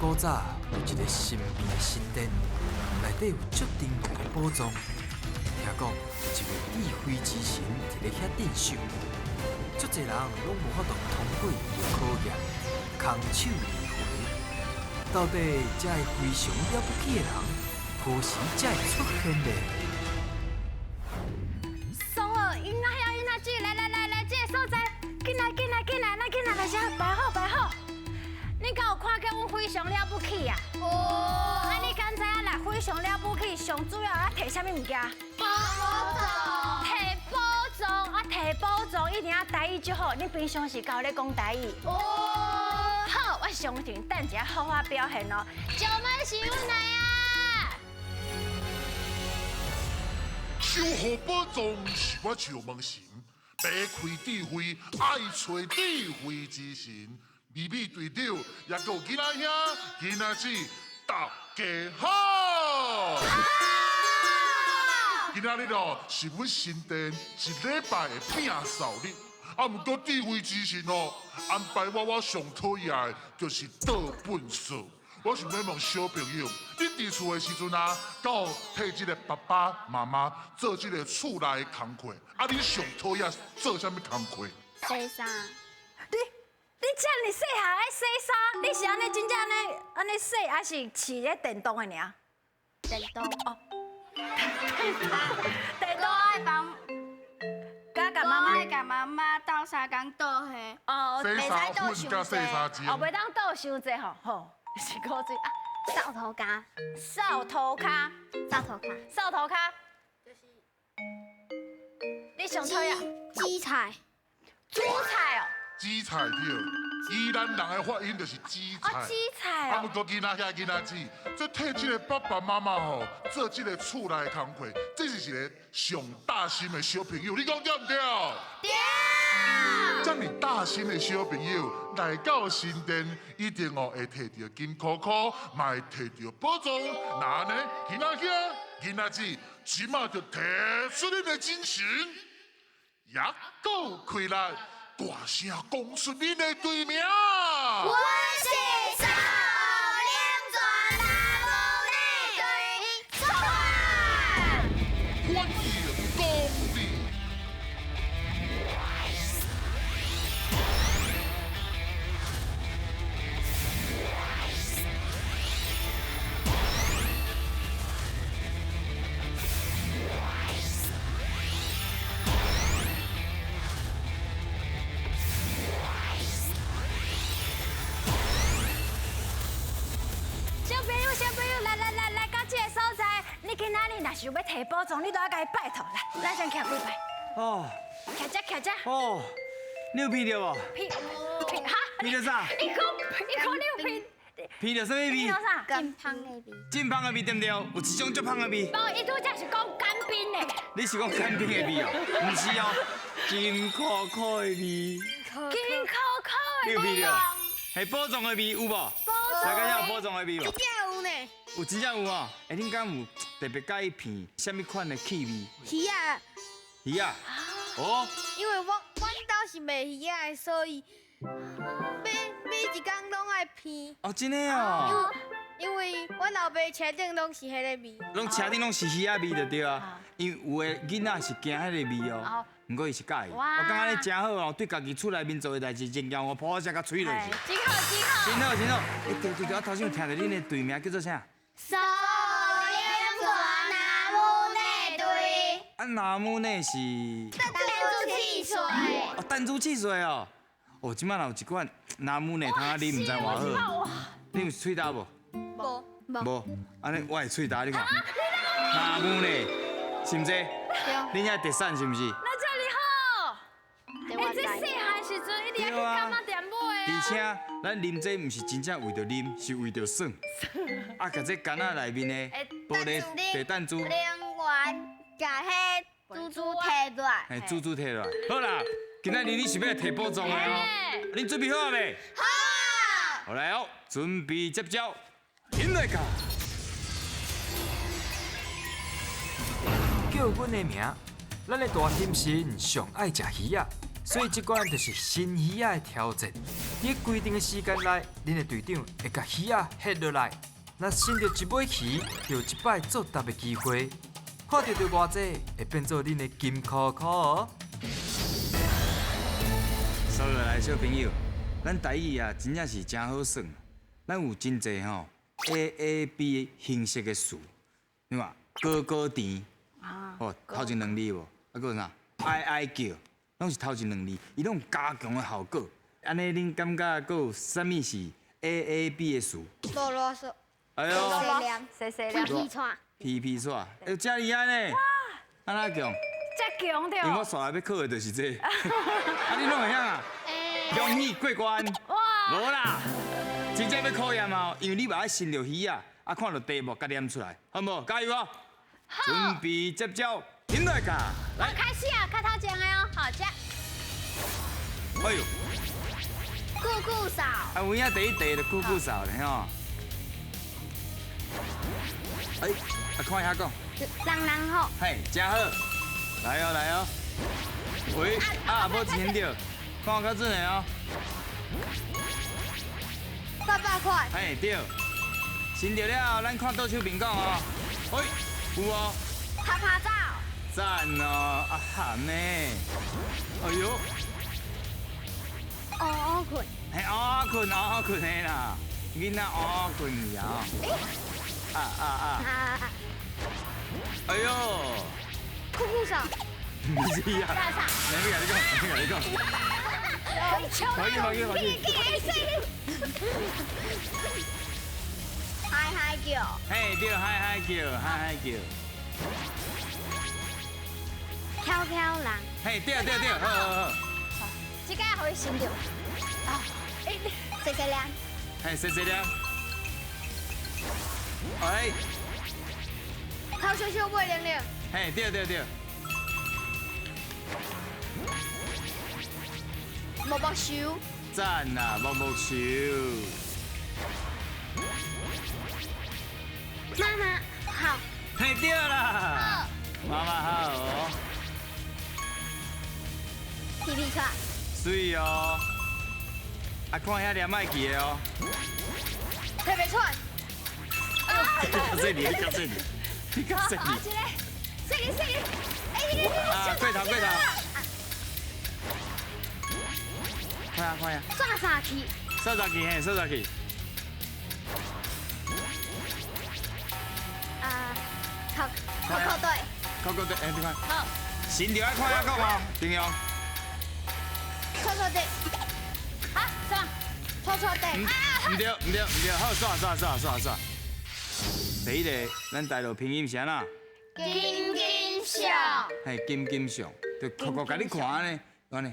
古早有一个神秘的神殿，内底有足珍贵的宝藏。听讲有一位智慧之神伫咧遐镇守，足侪人拢无法度通过伊的考验，空手而回。到底这个非常了不起的人，何时才会出现呢？松儿，囡仔遐囡仔姐，来，这个所在，进来，咱进来来遮摆好。你敢有看见阮非常了不起啊？哦，你敢知影啦？非常了不起，上主要要摕啥物物件？宝藏。摕宝藏摕宝藏一定要台语就好。你平常是教咧讲台语？哦。好，我上场等一下好好表现哦。就们是阮来啊！守护宝藏是我石门神，打开智慧，爱找智慧之神。秘密队长也有囡仔兄、囡仔姊，大家好！今仔日哦是阮神殿一礼拜的摒扫日，毋过智慧之神哦安排我上讨厌的就是倒粪扫。我想要问小朋友，恁伫厝的时阵啊，敢有替即个爸爸妈妈做即个厝内的工课？你上讨厌做啥物工课？洗衫。你遮尔细汉爱洗衫，你是安尼真正安尼洗，还是饲咧电动的尔？电动哦，电动爱帮，甲妈妈甲妈妈斗相共倒下。哦，洗衫粉甲洗衫机。哦，袂当倒伤济吼，吼，是古水啊。扫头家，扫头骹，就是你上讨厌鸡菜，煮菜哦。紫菜对，宜兰人的发音就是紫菜。紫菜哦。毋过囡仔遐囡仔姊，这替即个爸爸妈妈吼做即个厝内的工课，这是一个上大心的小朋友，你讲对唔对？对。这么大心的小朋友来到神殿，一定哦会摕到金箍箍，嘛会摕到宝藏。那呢，囡仔兄、囡仔姊，即马就提出恁的精神，也够开力。大声讲出恁的队名。我是少年转大木内队，出发！欢迎光临。小朋友，来到这个所在，你今仔日若想要摕宝藏，你都要甲伊拜托来，咱先徛几拜。哦，徛遮。哦，你有闻到无？闻哈？闻到啥？你讲你有闻？闻到什么味？闻到啥？真芳的味，真芳的味对不对？有一种足芳的味。无，伊拄则是讲干冰的。你是讲干冰的味哦？不是哦，金苦苦的味。金苦苦的你有闻味到？系宝藏的味有无？大家有宝藏的味无？真正有呢。有真正有哦。恁敢有特别介意片什么款的气味？鱼啊，鱼啊？哦。因为阮兜是卖鱼的，所以每一工拢爱片。哦，真的哦。因为阮老爸车顶拢是迄个味。拢车顶拢是鱼仔味就对啊。因为有的囡仔是惊迄个味哦。不过伊是介意。我感觉你真好哦，对家己厝内面做的代志，真让我抱下甲吹落去。真好。真好。对，我头先有听到恁的队名叫做啥？少年转大木内队。南木呢是？弹珠汽水。哦，弹珠汽水哦。哦，即摆若有一罐南木呢，通啊啉，唔知偌好。你有喙焦无？无，安尼我会喙焦，你看。南木呢，是毋是？对。恁遐特产是毋是？那这里好。这细汉时阵一定要去干妈店买啊。而且咱啉这毋是真正为着啉，是为着耍。啊，甲这干仔内面的玻璃茶弹珠，另外甲迄珠珠摕落来。嘿，珠珠摕落来。好啦，今仔日你是要来摕宝藏的哦。恁准备好未？好。好来哦，准备接招，进来ka。叫阮的名，咱的大天神上爱食鱼仔，所以这关就是新鱼仔的挑战。伫规定的时间内，恁的队长会甲鱼仔下落来。若伸到一尾鱼，就有一摆作答的机会。看到着偌济，会变做恁的金箍箍哦。所有来小朋友，咱台语啊，真正是真好耍。咱有真侪吼 AAB 形式的词，你看高甜，哦头前两字无，啊个啥哀叫，拢是头前两字，伊拢有加强的效果。安尼恁感觉佫有啥物是 AAB 的词？啰啰嗦，哎呦，谁凉？谁屁了？屁串，皮皮煞，哎，遮厉害呢！安那强？这强对因为我哦！煞来要考的就是这个。啊，你拢会晓啊？恭喜过关！哇！无啦，真正要考验哦，因为你嘛爱伸着鱼啊，啊看到题目甲念出来，好无？加油啊！准备接招，听来卡，来！开始啊，看他讲的哦，好，这哎呦，酷酷嫂，啊有影第一题就久久扫咧吼。哎，啊看一下讲，人好，嘿，真好，来哦来哦，喂，啊无钱着，看较准的哦， 800块，嘿对，伸着了后，咱看倒手边讲哦，喂，有哦。拍拍照，赞哦，啊喊呢，哎呦，哦困，嘿，哦困嘿啦，囡仔哦困呀，啊，哎呦，酷酷嫂，不是呀，没甲你讲，可以，嗨嗨叫，嘿对，嗨叫，飘飘人，嘿对，好，这个可以先掉。谁凉？嘿谁了？哎，头小小尾零零，嘿对，木木手，赞啦，木木球，妈妈好，嘿对啦，妈妈好哦。屁屁串，水哦，啊看遐念麦记的哦，特别串，到这里，到这里，你到这里，这个，啊过头，看呀，刷刷去，扫扫去嘿，扫扫去，扣队，扣对，哎你看，好，心条爱看遐讲哦，定用，扣队，好，什么？错队，唔对，好刷。第一个，咱台路拼音是安那？金金响，嘿，金上，就扣甲你看呢，安尼，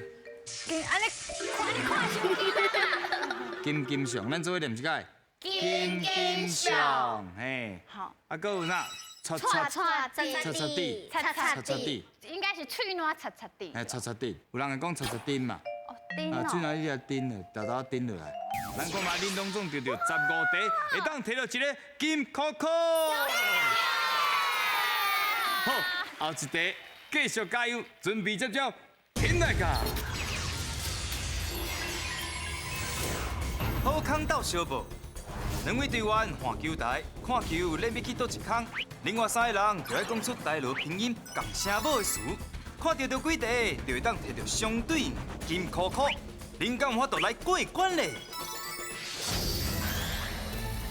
安尼，看手机啦。金上，咱做伙念一解。金响，嘿，好，啊，搁有哪？擦地，擦地，应该是喙暖擦地。嘿，擦地，有人会讲擦钉嘛。哦，顶啊，嘴哦。哪你只钉了，豆豆钉落来。咱看嘛，恁拢总得到15题，会当摕到一个金箍箍。好，后一题继续加油，准备接招，听来ca。好康到小报，两位队员换球台，看球有练要去倒一空，另外3个人就要讲出台罗拼音共声母的词，看到几题就会当摕到相对应金箍箍，恁敢有法度来过关嘞？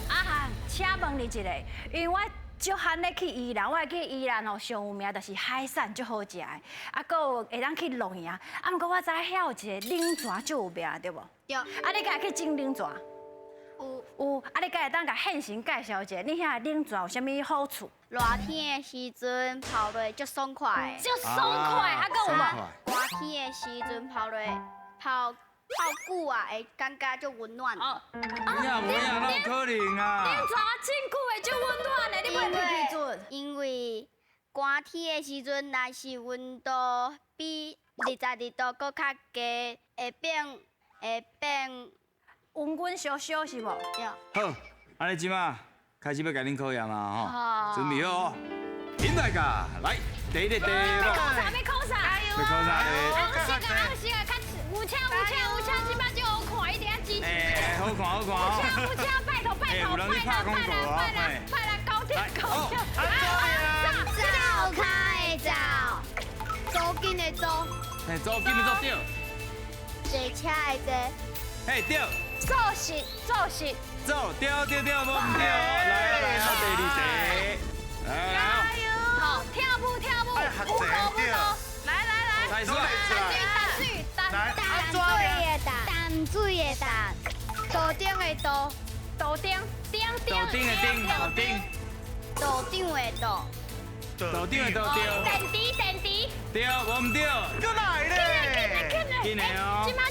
啊，请问你一个，因为我足罕咧去宜兰，我会去宜兰哦，上有名就是海产足好食的，啊，搁有会当去露营，啊，毋过我知晓有一个冷泉足有名，对无？有啊，你敢会去蒸冷泉？有，啊，你敢会当甲现身介绍一下，你遐冷泉有啥物好处？热天的时阵泡落足爽快的，足爽快，啊，搁有无？热天的时阵泡久啊，会感觉足温暖。哦，有影，哪有可能啊？冷泉真久的，足温暖的，你袂去去准？因为寒天的时阵，若是温度比22度搁较低，会变温温烧烧是无？好，安尼即马开始要甲恁考验啊好吼，准备好哦，听来ca，来第一个题目，要考啥？要考啥？要考啥咧？红色啊，红色啊，看有车，即摆就好看，一定要支持。哎，好看好看哦。有车，拜托，有人去拍广告哦快来高铁。走开的走，走紧的走，嘿，走，紧要做对。坐车的坐。嘿，对。做事。走，对，无唔对，来，第二题。来。好，跳舞，舞蹈。来，太帅。淡水的淡，岛顶的岛，豆丁的丁，岛顶的岛，豆丁的豆对。电池。对，无唔对。又来咧！紧的哦。今麦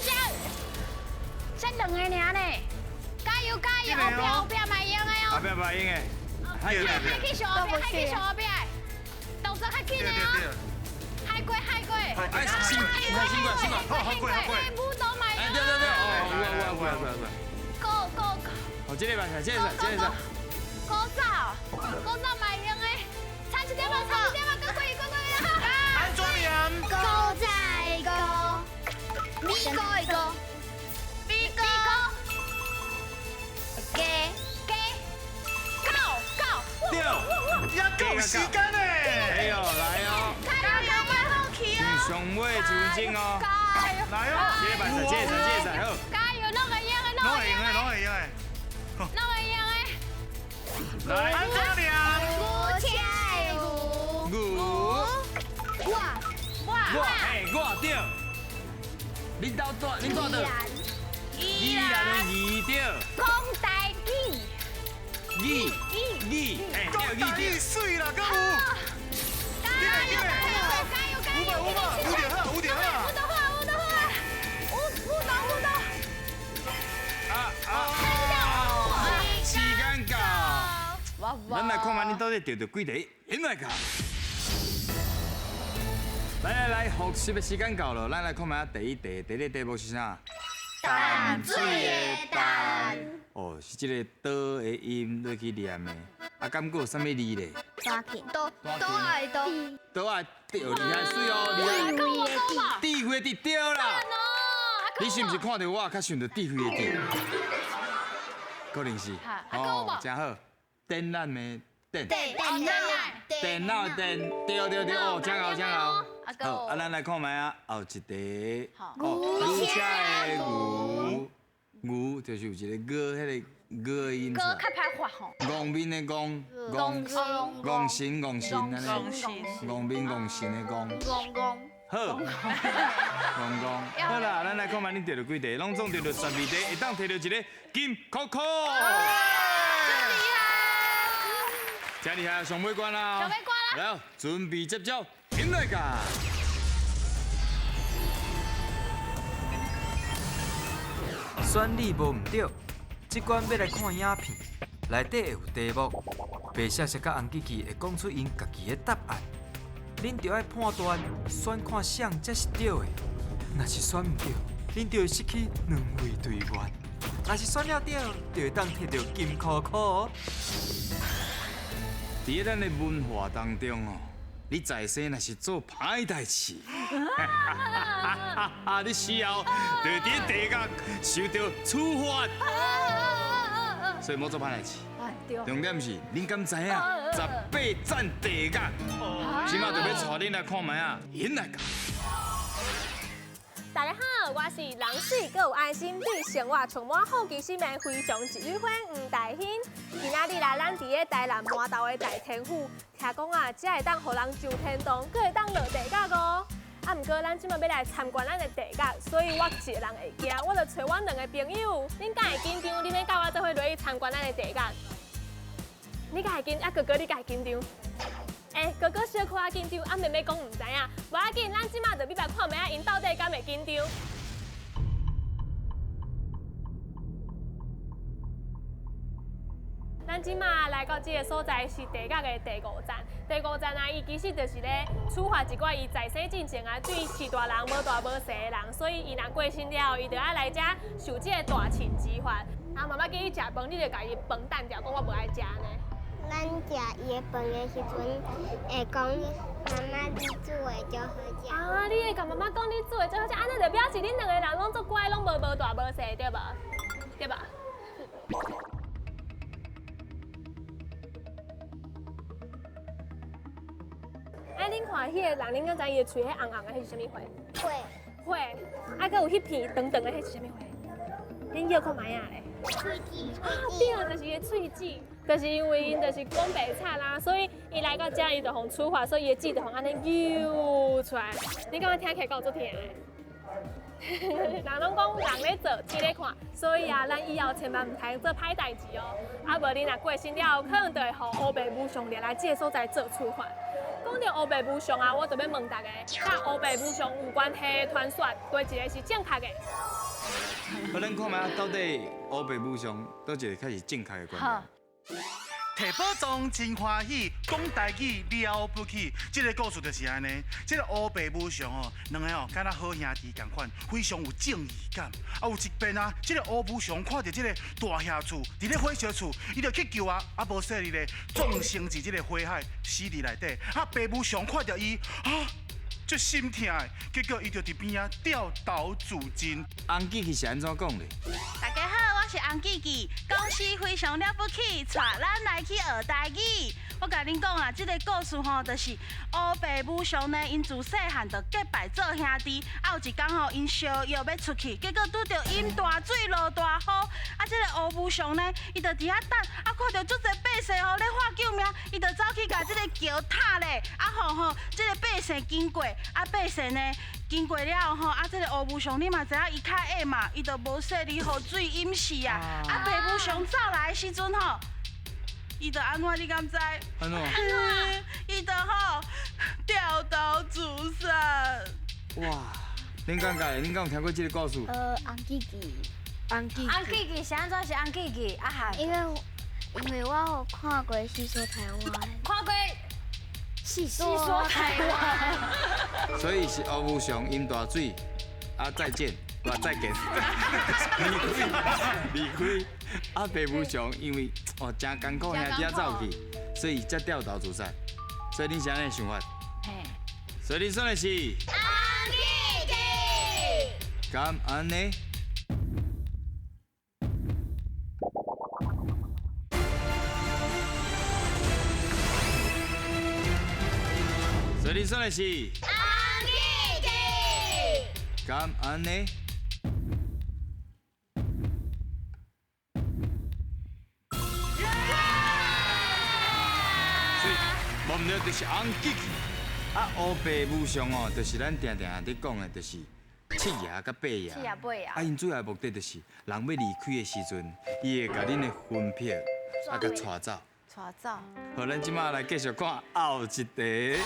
才2个尔呢，加油！后壁卖用的哦。后壁卖用的。还去上后壁，动作较紧的哦。海过。哎，先过。好过。舞蹈卖用。对。哦，go。哦，这个吧，这个。古早卖用的，差一点嘛，过过哈。安怎样？高在高，咪高一高，比哥。高，对。要够时间呢！哎呦，来哦。上尾1分钟哦。来哦！这个吧，这个好。加油，弄个样的。来，安怎样？牛车的牛，我，嘿，我对。恁大倒？依然的依对。讲台语。义，哎，对，义对。水啦，敢有？加油！五点好。时间到。咱来看下恁到底得到几题，现在看。来，复习的时间到了，咱来看下第一题，第一题目是啥？淡水的淡，哦，是这个倒的音落去念的，啊，敢还有啥物字咧？大片都爱都，倒啊，对，厉害水哦，厉害。智慧的对啦。你是毋是看到我较想到智慧的智？可能是。哦，真好。电缆的电。电脑的电，对，哦，真好。好，啊，咱来看卖啊，后一题。牛车的牛就是有一个鹅，迄个鹅的音出来。较歹发吼。戆面的戆，戆神安尼。戆面戆神的戆。好，好啦，咱来看卖恁得到几题，拢总得到12题，会当摕到一个金扣扣。真厉害，上尾关啦！来，准备接招，现在干！选你无毋对，即关要来看影片，内底会有题目，白色甲红旗旗会讲出因家己的答案，恁着爱判断选看谁才是对的。若是选毋对，恁就会失去2位队员；若是选了对，就会当摕到金箍箍哦。伫咱的文化当中哦，你在生若是做歹代志，你死后就伫地狱受到处罚。所以莫做歹代志。重点是，恁敢知影18站地狱？即马就要带恁来看卖啊，现来讲。大家好，我是人水阁有爱心对生活充满好奇心的非常一女花黄大欣。今仔日啦，咱伫个台南麻豆的大天府，听讲啊，只会当互人上天堂，阁会当落地狱哦。啊，毋过咱即马要来参观咱的地狱，所以我一个人会惊，我就找阮2个朋友。恁敢会紧张？恁要甲我做伙落去参观咱的地狱？你敢会紧？啊，哥哥你敢会紧张？哥哥小可仔紧张，啊妹妹讲唔知影，无要紧，咱即马就要来看卖因到底敢会紧张。咱即马来到这个所在是地狱的第5站，第5站啊，伊其实就是咧处罚一寡伊在生进前啊对饲大人无大无小的人，所以伊若过身了后，伊就要来遮受这个大刑之罚。啊，妈妈叫伊食饭，你就家己饭淡掉，讲我无爱食呢。咱食伊的饭的时阵，会讲妈妈你煮的就好食。啊，你会甲妈妈讲你煮的最好食，安尼就表示恁两个人拢足乖，拢无大无细，对吧？对吧？哎，恁看迄个人，恁敢知伊的喙迄红红的，迄是啥物花？会，花。啊，佮有迄片长长的，迄是啥物花？恁摇看卖啊咧？喙齿，啊，对，就是伊的喙齿，就是因为因就是讲白菜啦，所以伊来到遮伊就互处罚，所以伊的舌就互安尼扭出来。你感觉听起来够足甜的？人拢讲人咧做，天咧看，所以啊，咱以后千万唔通做歹代志哦。啊，无你若过身了后，可能就会互黑白无常来这个所在做处罚。讲到黑白无常啊，我就要问大家，甲黑白无常有关系的传说，哪一个是正确的？好，咱看卖到底黑白无常倒一个才是正确的观好念。摕宝藏真欢喜，讲台语了不起。这个故事就是安尼，这个乌白无常哦，两个哦，敢若好兄弟同款，非常有正义感。啊，有一遍啊，这个乌无常看到这个大兄厝伫咧火烧厝，伊就去救啊，啊无说伊咧葬身伫这个火海死伫内底。啊，白无常看到伊啊，足心痛的，结果伊就伫边啊吊岛自尽。红记是安怎讲的？大家好，我是洪记记，公司非常了不起，带咱来去学台语。我甲恁讲啊，这个故事吼，就是乌白无常呢，因自细汉就结拜做兄弟，啊有一天吼，因相约要出去，结果拄着淹大水落大雨，啊这个乌无常呢，伊就伫遐等，啊看到足侪百姓吼咧喊救命，伊就走去甲这个桥塔咧，啊吼这个百姓经过，啊百姓呢。经过了后吼，啊，这个乌无常你嘛知影，伊较矮嘛，伊就无说你互水淹死啊。啊，白无常走来的时阵吼，伊就安怎你敢知？安怎？伊就吼掉刀自杀。哇，恁感觉？恁敢有听过这个故事？红记记，红记记是安怎是红记记？啊哈，因为我有看过《戏说台湾》，看过戏说台湾。所以是乌无常淹大水，啊再见，再见，离开。啊白无常因为哦真艰苦，兄弟走去，所以才掉岛自杀。所以恁是安尼想法？嘿，所以恁选的是红记记。敢安尼？所以恁选的是红记记。敢安尼？所以忘了就是红记记。啊，乌白无常哦，就是咱定定咧讲的，就是七爷甲八爷。七爷八爷。啊，因主要目的就是人要离开的时阵，伊会甲恁的魂魄啊甲带走。带走。好，咱即马来继续看后一题。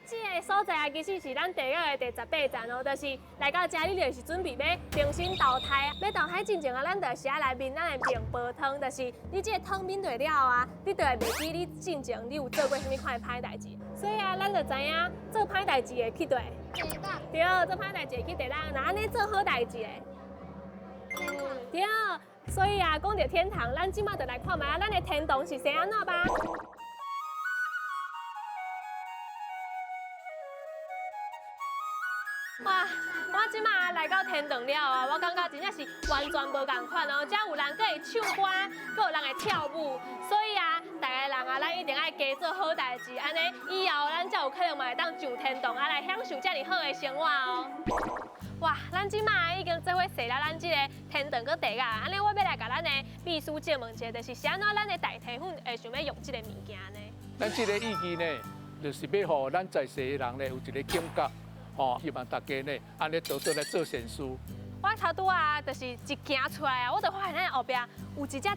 这个所在啊，其实是咱第一个第18站哦，就是来到这里就是准备要重新投胎。要投胎之前啊，咱就是要来面咱的面煲汤，就是你这个汤面对了后啊，你就会袂记你进前你有做过什么款的歹代志。所以啊，咱就知影做歹代志会去对。对，做歹代志会去对咱，那安尼做好代志嘞。对，所以啊，讲到天堂，咱即马就来看卖啊，咱的天堂是生安怎吧？哇！我即马来到天堂了啊，我感觉真正是完全无共款哦。遮有人可以唱歌，搁有人会跳舞，所以啊，大家人啊，咱一定爱加做好代志，安尼以后咱才有可能嘛会当上天堂啊，来享受遮尔好的生活哦。哇！咱即马已经做伙踅了咱即个天堂搁地啊，安尼我要来甲咱的秘书借问一下，就是是安怎咱的大体粉会想要用即个物件呢？咱即个意义呢，就是要互咱在世的人呢有一个感觉。哦，希望大家呢，安尼倒倒来做善事。我头拄啊，就是一行出来啊，我就发现咱后壁有一只遮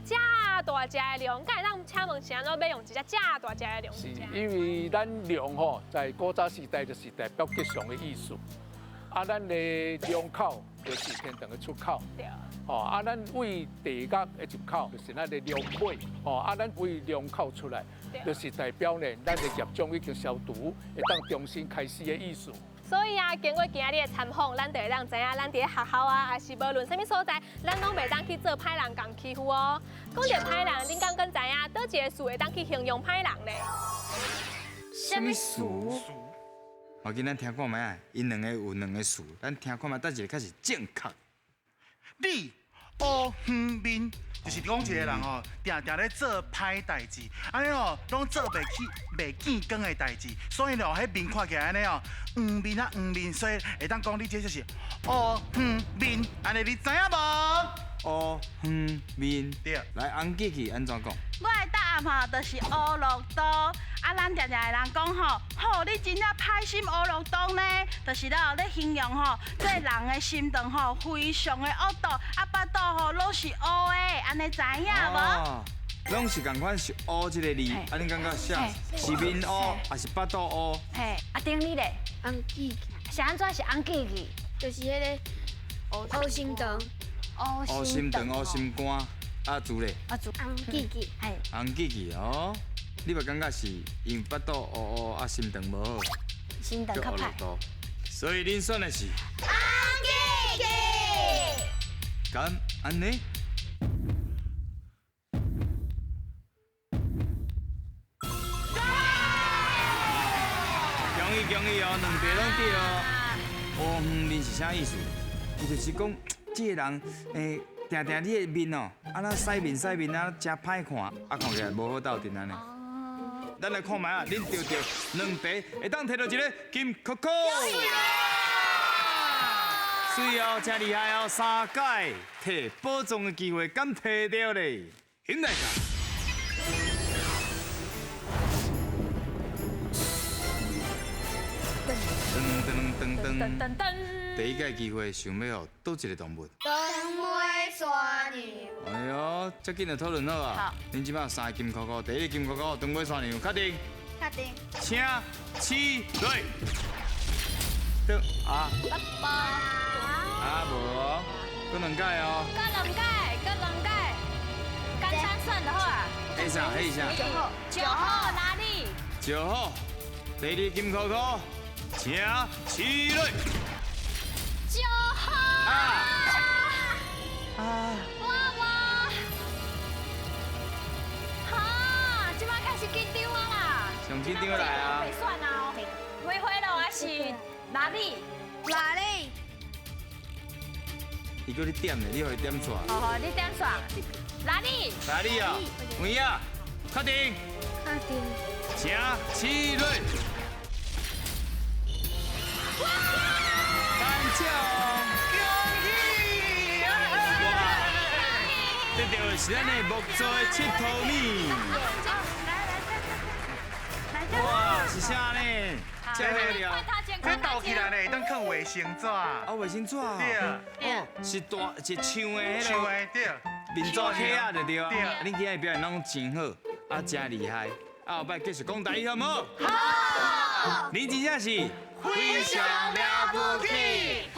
大只的龙，敢会当请问是安怎要用一只遮大只的龙？是因为咱龙吼，在古早时代就是代表吉祥的意思。啊，咱的龙口就是天堂的出口。对。哦，啊，咱为地角的入口就是咱的龙尾。哦，啊，咱为龙口出来，就是代表呢，咱的业障已经消除，会当重新开始的意思。所以啊，经过今日的参访，咱就会当知影，咱伫咧学校啊，也是无论什么所在，咱拢袂当去做歹人共欺负哦。讲到歹人，恁敢知影倒一个词会当去形容歹人呢？什么词？我今咱听看卖啊，因两个有两个词，咱听看卖，倒一个较是正确。你乌远面，就是讲一个人吼，定定咧做歹代志，安尼哦，拢做袂见光的代志，所以咯，迄面看起来安尼哦，黄面啊黄面，所以会当讲你这就是乌远面，安尼你知影无？乌远面，对。来，红记去安怎讲？我的答案吼，就是乌绿刀。啊，咱常常的人讲吼，吼，你真正歹心乌绿刀呢，就是了咧形容吼，这人的心肠吼非常的恶毒，啊，巴肚吼拢是乌的，安尼知影无？拢是共款是乌这个字，啊，你感觉写是面乌还是巴肚乌？嘿，阿丁你咧？红记是安怎是红记记？就是迄个乌心肠，乌心肠、乌心肝，啊，字咧？啊，做红记记，嘿，红记记哦。你嘛感觉是因巴肚乌乌啊，心肠无好，心肠较歹。所以恁选的是红记记。敢安尼？恭喜哦，两题拢对哦。乌远面是啥意思？伊就是讲，这个人定定你的面哦，啊那洗面啊，真歹看，啊看起来无好斗阵安尼。咱来看卖啊，恁对两题会当摕到一个金扣扣。水哦，真厉害哦，3届摕宝藏的机会敢摕到咧？现在看。噔，第一届机会想要倒一个动物？长尾山牛。哎呦，这紧就讨论好啊！恁即摆有3个金扣扣，第一个金扣扣长尾山牛，确定？确定。请起来。对啊。啊无，搁两届哦。搁两届，干3算就好啊。黑啥？ 9号哪里9号，第二金扣扣，请起来。9号。哇！哈，即摆开始紧张啊啦。上紧张来啊！袂算啊，回了还是哪里？伊叫你点的，你互伊点错。好，你点错。哪里啊？圆啊，确定？确定。请起来。颁奖，这就是咱的木造的佚佗米。哇，是啥呢？这好了。这倒起来咧，当放卫生纸。啊，卫生纸。对啊。哦，是大是唱的迄唱的对。面纸壳啊，就对啊。恁今日表现拢真好，啊，真厉害。啊，后摆继续讲台语好唔好？好。你真正是非常了不起。